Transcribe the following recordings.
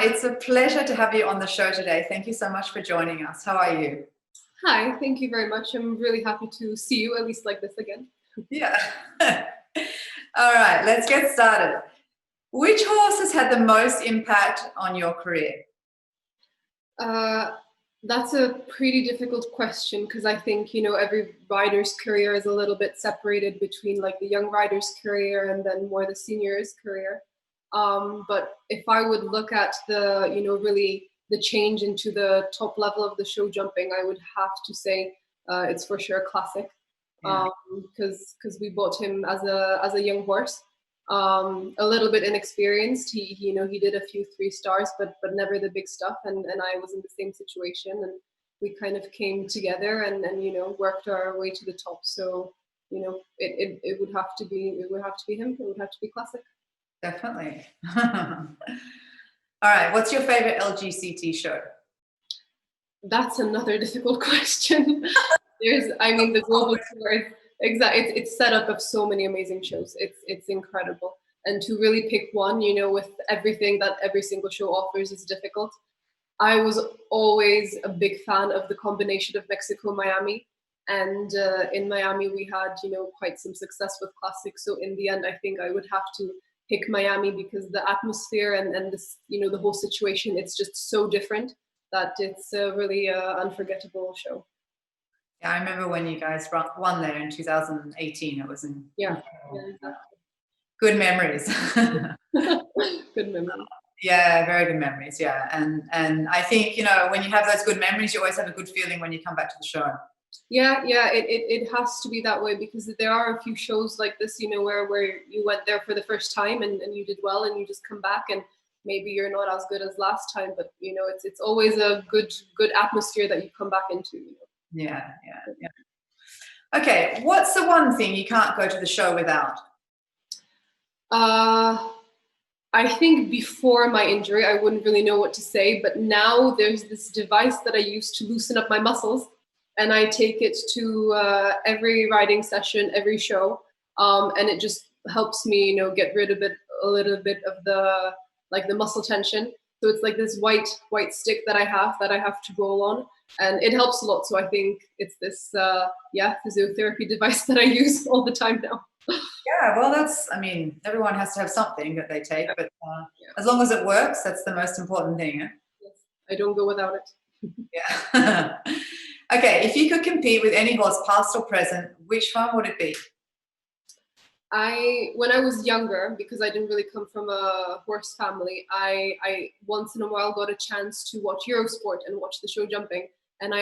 it's a pleasure to have you on the show today. Thank you so much for joining us. How are you? Hi, thank you very much. I'm really happy to see you, at least like this again. Yeah. All right, let's get started. Which horse has had the most impact on your career? That's a pretty difficult question because I think, every rider's career is a little bit separated between like the young rider's career and then more the senior's career. But if I would look at the, really the change into the top level of the show jumping, I would have to say it's for sure Classic, Yeah. because we bought him as a young horse, a little bit inexperienced. He did a few 3 stars, but never the big stuff. And I was in the same situation, and we kind of came together and worked our way to the top. So it would have to be him. It would have to be Classic. Definitely. All right, what's your favorite LGCT show? That's another difficult question. The global tour. Exactly, it's set up of so many amazing shows. It's incredible, and to really pick one, with everything that every single show offers, is difficult. I was always a big fan of the combination of Mexico, Miami, and in Miami we had quite some success with Classic. So in the end, I think I would have to pick Miami because the atmosphere and this the whole situation, it's just so different that it's a really unforgettable show. Yeah, I remember when you guys won there in 2018. It was exactly. Good memories. Good memories. Yeah, very good memories. Yeah, and I think when you have those good memories, you always have a good feeling when you come back to the show. Yeah, it has to be that way because there are a few shows like this, where you went there for the first time and you did well and you just come back and maybe you're not as good as last time, but it's always a good atmosphere that you come back into. Yeah. Okay, what's the one thing you can't go to the show without? I think before my injury, I wouldn't really know what to say, but now there's this device that I use to loosen up my muscles, and I take it to every riding session, every show, and it just helps me, get rid of a little bit of the muscle tension. So it's like this white stick that I have to roll on, and it helps a lot. So I think it's this physiotherapy device that I use all the time now. Yeah, well, everyone has to have something that they take, but as long as it works, that's the most important thing. Yes, I don't go without it. Yeah. Okay, if you could compete with any horse, past or present, which one would it be? When I was younger, because I didn't really come from a horse family, I once in a while got a chance to watch Eurosport and watch the show jumping, and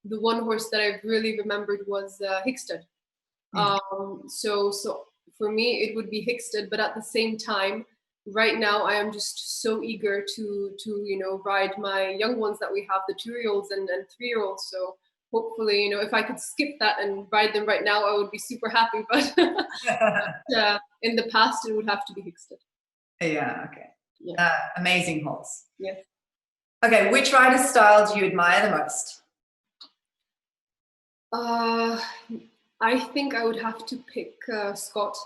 the one horse that I really remembered was Hickstead. So for me it would be Hickstead, but at the same time, right now I am just so eager to ride my young ones that we have, the 2-year-olds and 3-year-olds. So hopefully, if I could skip that and ride them right now, I would be super happy. But in the past, it would have to be Hickstead. Yeah. Okay. Yeah. Amazing horse. Yes. Okay. Which rider's style do you admire the most? I think I would have to pick Scott.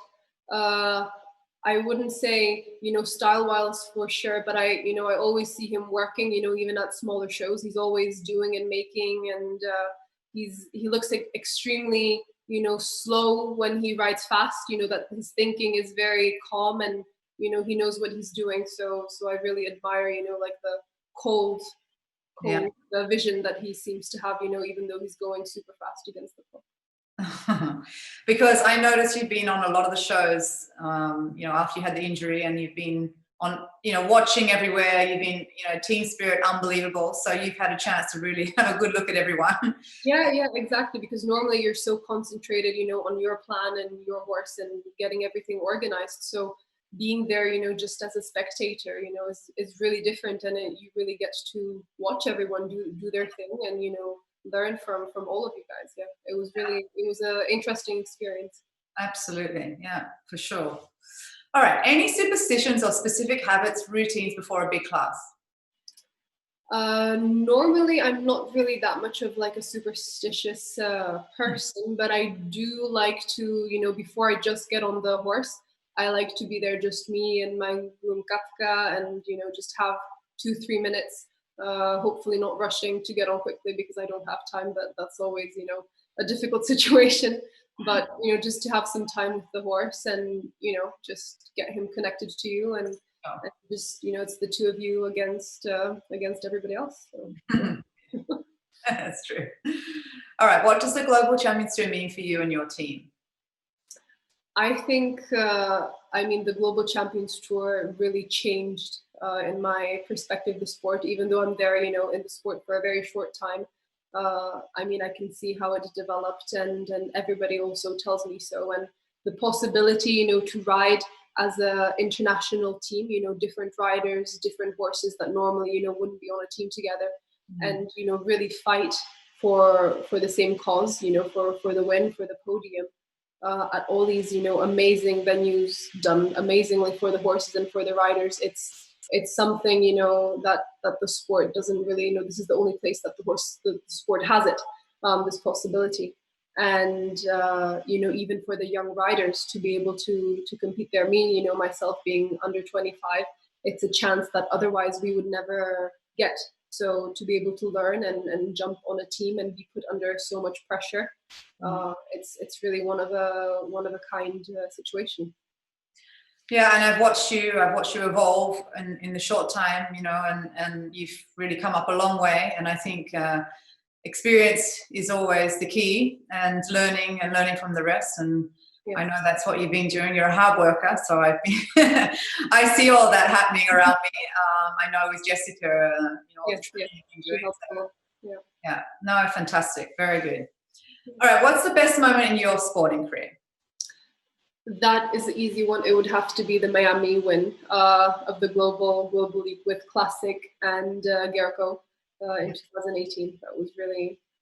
I wouldn't say, style-wise for sure, but I always see him working, even at smaller shows. He's always doing and making, and he looks like extremely, slow when he rides fast, that his thinking is very calm and, he knows what he's doing. So I really admire, like the cold vision that he seems to have, even though he's going super fast against the clock. Because I noticed you've been on a lot of the shows, after you had the injury, and you've been on, watching everywhere. You've been, team spirit, unbelievable. So you've had a chance to really have a good look at everyone. Yeah, exactly. Because normally you're so concentrated, on your plan and your horse and getting everything organized. So being there, just as a spectator, is really different, and you really get to watch everyone do their thing and learn from all of you guys. Yeah, it was an interesting experience. Absolutely, yeah, for sure. All right, any superstitions or specific habits, routines before a big class? Normally I'm not really that much of like a superstitious person, but I do like to, before I just get on the horse, I like to be there just me and my groom Kafka, and just have 2-3 minutes, hopefully not rushing to get on quickly because I don't have time, but that's always, you know, a difficult situation. But, you know, just to have some time with the horse and, you know, just get him connected to you and just, you know, it's the two of you against everybody else. So. That's true. All right. What does the Global Champions Tour mean for you and your team? I think, I mean, the Global Champions Tour really changed, in my perspective, the sport. Even though I'm there, you know, in the sport for a very short time, I mean, I can see how it developed, and everybody also tells me so. And the possibility, you know, to ride as an international team, you know, different riders, different horses that normally, you know, wouldn't be on a team together, and, you know, really fight for the same cause, you know, for the win, for the podium. At all these, you know, amazing venues, done amazingly for the horses and for the riders. It's something, you know, that the sport doesn't really, you know, this is the only place that the sport has it, this possibility. And, you know, even for the young riders to be able to compete there, me, you know, myself being under 25, it's a chance that otherwise we would never get. So to be able to learn and jump on a team and be put under so much pressure, it's really one of a kind situation. Yeah, and I've watched you evolve in the short time, you know, and you've really come up a long way. And I think experience is always the key, and learning from the rest. And yeah. I know that's what you've been doing. You're a hard worker, so I see all that happening around me. I know with Jessica, you know, all the training you've been doing. So, yeah, no, fantastic, very good. All right, what's the best moment in your sporting career? That is the easy one. It would have to be the Miami win of the Global League with Classic and Gerco in 2018.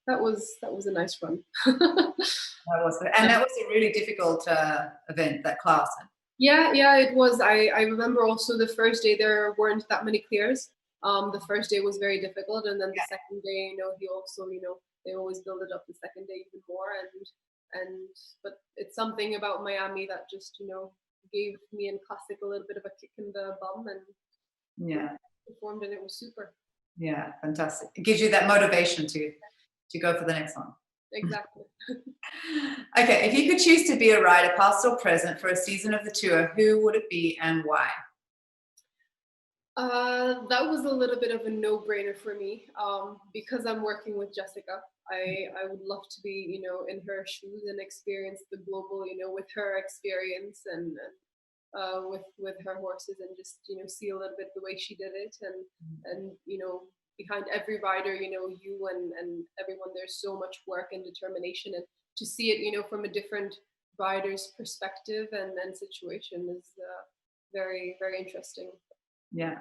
That was a nice run. That was a really difficult event, that class. Yeah, it was. I remember also the first day there weren't that many clears. The first day was very difficult, and then the second day, you know, he also, you know, they always build it up the second day even more, but it's something about Miami that just, you know, gave me and Classic a little bit of a kick in the bum, and performed, and it was super. Yeah, fantastic. It gives you that motivation to go for the next one. Exactly. Okay, if you could choose to be a rider, past or present, for a season of the tour, who would it be and why? That was a little bit of a no-brainer for me, because I'm working with Jessica. I would love to be, you know, in her shoes and experience the global, you know, with her experience and with her horses, and just, you know, see a little bit the way she did it, and you know, behind every rider, you know, you and everyone, there's so much work and determination, and to see it, you know, from a different rider's perspective and situation is very, very interesting. Yeah.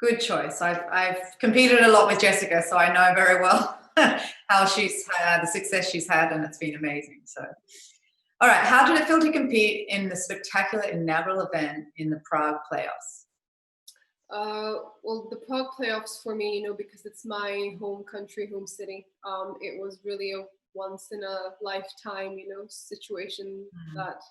Good choice. I've competed a lot with Jessica, so I know very well how she's had the success she's had, and it's been amazing. So, all right, how did it feel to compete in the spectacular inaugural event in the Prague playoffs? Well, the Prague playoffs for me, you know, because it's my home country, home city, it was really a once in a lifetime, you know, situation that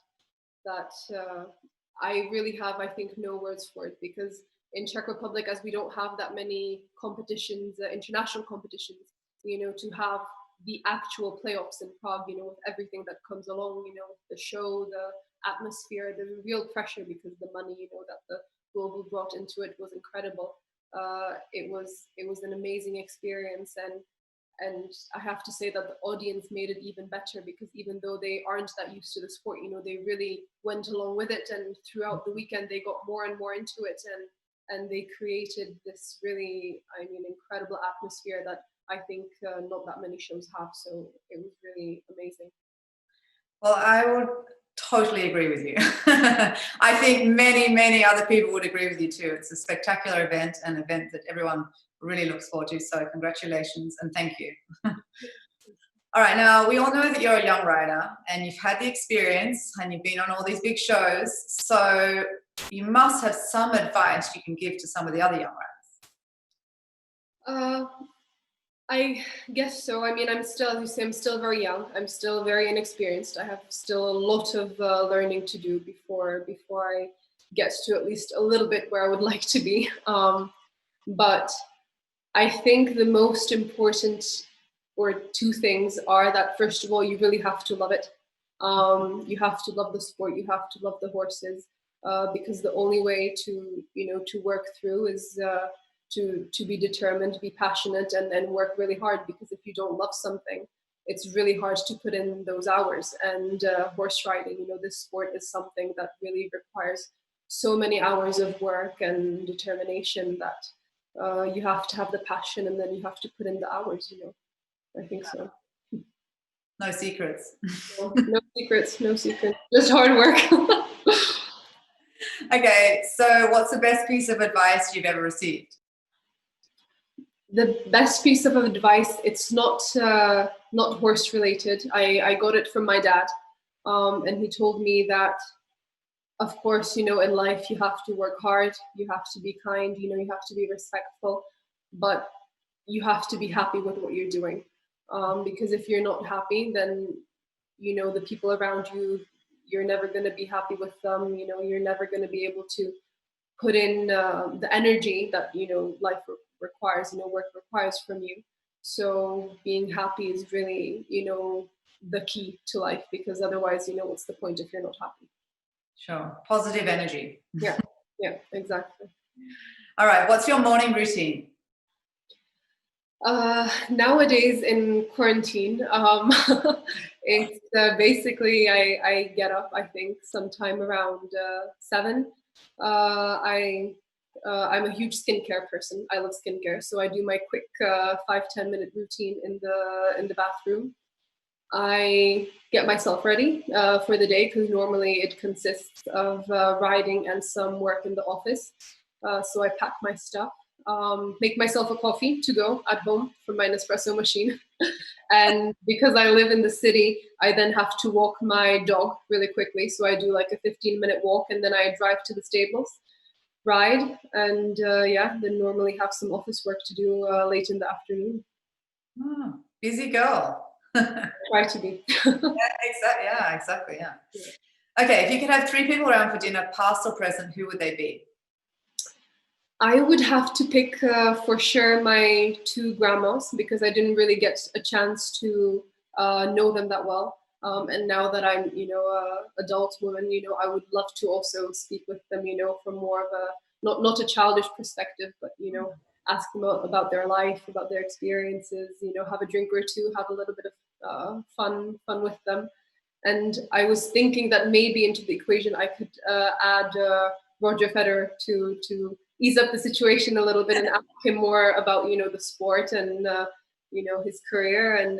I really have, I think, no words for it, because in Czech Republic, as we don't have that many competitions, international competitions, you know, to have the actual playoffs in Prague, you know, with everything that comes along, you know, the show, the atmosphere, the real pressure, because the money, you know, that the Global brought into it was incredible. It was an amazing experience, and I have to say that the audience made it even better, because even though they aren't that used to the sport, you know, they really went along with it, and throughout the weekend they got more and more into it, and they created this really, I mean, incredible atmosphere that I think not that many shows have. So it was really amazing. Well, I would totally agree with you. I think many other people would agree with you too. It's a spectacular event, an event that everyone really looks forward to. So congratulations and thank you. All right, now we all know that you're a young rider and you've had the experience and you've been on all these big shows. So you must have some advice you can give to some of the other young riders. I guess so. I mean, I'm still, as you say, I'm still very young. I'm still very inexperienced. I have still a lot of learning to do before I get to at least a little bit where I would like to be. But I think the most important or two things are that, first of all, you really have to love it. You have to love the sport. You have to love the horses, because the only way to, to work through is to be determined, be passionate, and then work really hard. Because if you don't love something, it's really hard to put in those hours. And horse riding, this sport is something that really requires so many hours of work and determination that you have to have the passion, and then you have to put in the hours. I think so. No secrets. No secrets, no secrets. Just hard work. Okay, so what's the best piece of advice you've ever received? The best piece of advice, it's not horse related. I got it from my dad, and he told me that, of course, in life you have to work hard, you have to be kind, you have to be respectful, but you have to be happy with what you're doing. Because if you're not happy, then the people around you, you're never going to be happy with them. You're never going to be able to put in the energy that life requires, work requires from you. So being happy is really the key to life, because otherwise, what's the point if you're not happy? Sure. Positive energy. Yeah, exactly. All right, what's your morning routine? Nowadays in quarantine, it's basically I get up, I think, sometime around 7. I'm a huge skincare person. I love skincare, so I do my quick 5-10 minute routine in the bathroom. I get myself ready for the day, because normally it consists of riding and some work in the office. So I pack my stuff, make myself a coffee to go at home from my Nespresso machine. And because I live in the city, I then have to walk my dog really quickly. So I do like a 15-minute walk, and then I drive to the stables, ride, and then normally have some office work to do late in the afternoon. Oh, busy girl. Try to be. Exactly. Okay, if you could have 3 people around for dinner, past or present, who would they be? I would have to pick for sure my 2 grandmas, because I didn't really get a chance to know them that well. And now that I'm, a adult woman, I would love to also speak with them, from more of a not a childish perspective, but ask them about their life, about their experiences, have a drink or two, have a little bit of fun with them. And I was thinking that maybe into the equation I could add Roger Federer to ease up the situation a little bit, and ask him more about the sport and his career and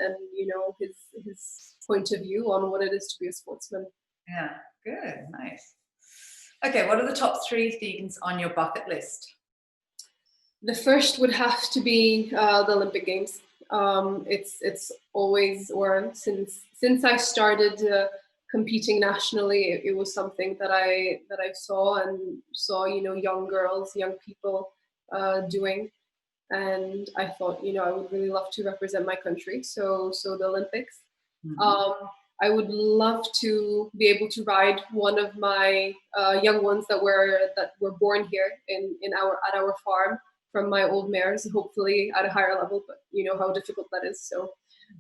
his point of view on what it is to be a sportsman. Yeah, good, nice. Okay, what are the top 3 things on your bucket list? The first would have to be the Olympic Games. It's always, or since I started competing nationally, it was something that I saw young girls, young people doing, and I thought I would really love to represent my country. So the Olympics. Mm-hmm. I would love to be able to ride one of my young ones that were born here at our farm, from my old mares, hopefully at a higher level, but you know how difficult that is. So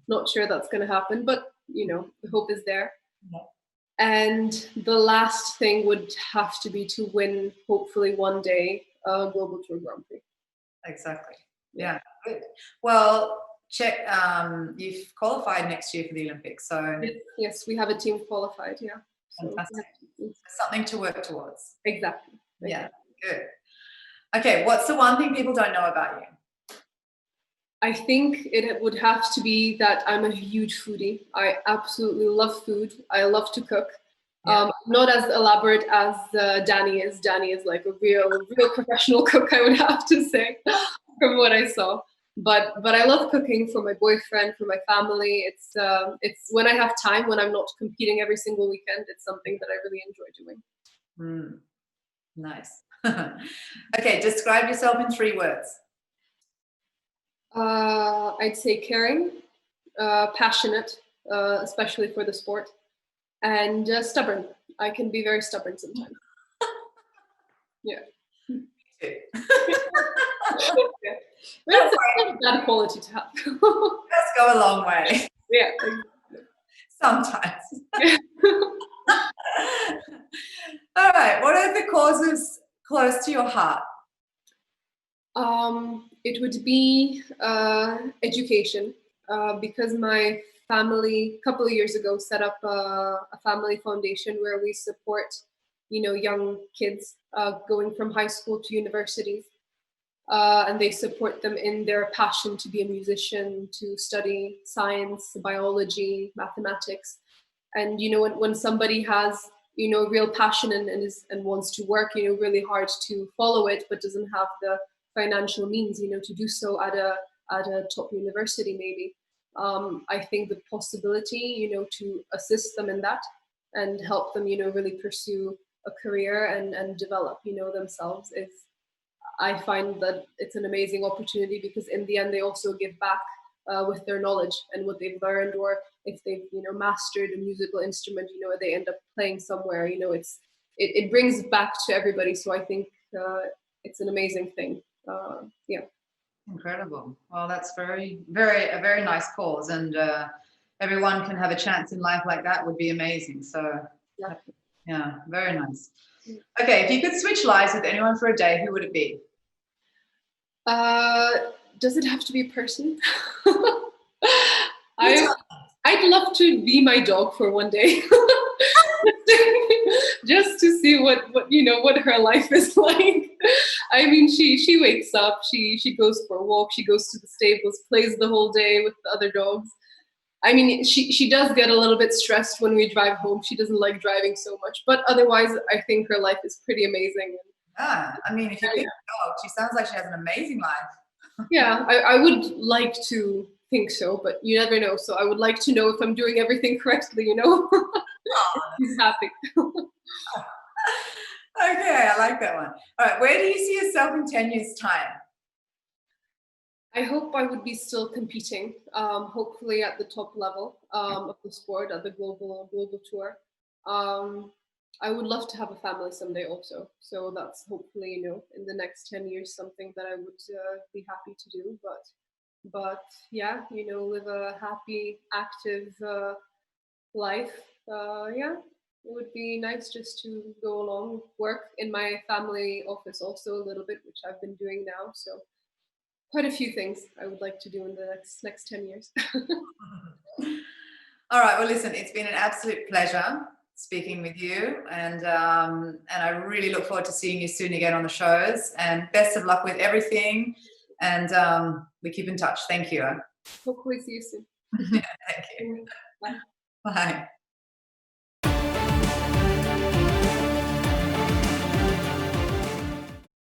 not sure that's going to happen, but the hope is there. Yeah. And the last thing would have to be to win, hopefully one day, a Global Tour Grand Prix. Exactly. Yeah, good. Well, check, you've qualified next year for the Olympics, so yes, we have a team qualified. Yeah, fantastic. So something to work towards. Exactly. Yeah, good. Okay, what's the one thing people don't know about you? I think it would have to be that I'm a huge foodie. I absolutely love food. I love to cook. Yeah. Not as elaborate as Danny is. Danny is like a real professional cook, I would have to say, from what I saw. But I love cooking for my boyfriend, for my family. It's when I have time, when I'm not competing every single weekend, it's something that I really enjoy doing. Nice. Okay, describe yourself in 3 words. I'd say caring, passionate, especially for the sport, and stubborn. I can be very stubborn sometimes. Yeah. Too. Yeah. But it's not a bad quality to have. Let's go a long way. Yeah. Sometimes. All right. What are the causes close to your heart? It would be education, because my family a couple of years ago set up a family foundation where we support, young kids going from high school to universities, and they support them in their passion to be a musician, to study science, biology, mathematics. And when somebody has real passion and wants to work really hard to follow it, but doesn't have the financial means to do so at a top university maybe, I think the possibility to assist them in that and help them really pursue a career and develop themselves is, I find that it's an amazing opportunity, because in the end they also give back with their knowledge and what they've learned, or if they've mastered a musical instrument, they end up playing somewhere. It brings back to everybody. So I think it's an amazing thing. Yeah. Incredible. Well, that's a very nice cause, and everyone can have a chance in life like that would be amazing. So yeah, very nice. Okay, if you could switch lives with anyone for a day, who would it be? Does it have to be a person? I'd love to be my dog for one day. Just to see what her life is like. I mean, she wakes up, she goes for a walk, she goes to the stables, plays the whole day with the other dogs. I mean, she does get a little bit stressed when we drive home. She doesn't like driving so much, but otherwise, I think her life is pretty amazing. I mean, if you pick a dog, she sounds like she has an amazing life. Yeah, I would like to think so, but you never know. So I would like to know if I'm doing everything correctly, She's happy. Okay, I like that one. All right, where do you see yourself in 10 years' time? I hope I would be still competing, hopefully at the top level of the sport, at the global tour. I would love to have a family someday also. So that's hopefully, in the next 10 years, something that I would be happy to do. But yeah, live a happy, active life. Yeah, it would be nice just to go along, work in my family office also a little bit, which I've been doing now. So quite a few things I would like to do in the next 10 years. All right, well, listen, it's been an absolute pleasure speaking with you, and I really look forward to seeing you soon again on the shows, and best of luck with everything, and we keep in touch. Thank you. Hopefully see you soon. Thank you. Bye. Bye.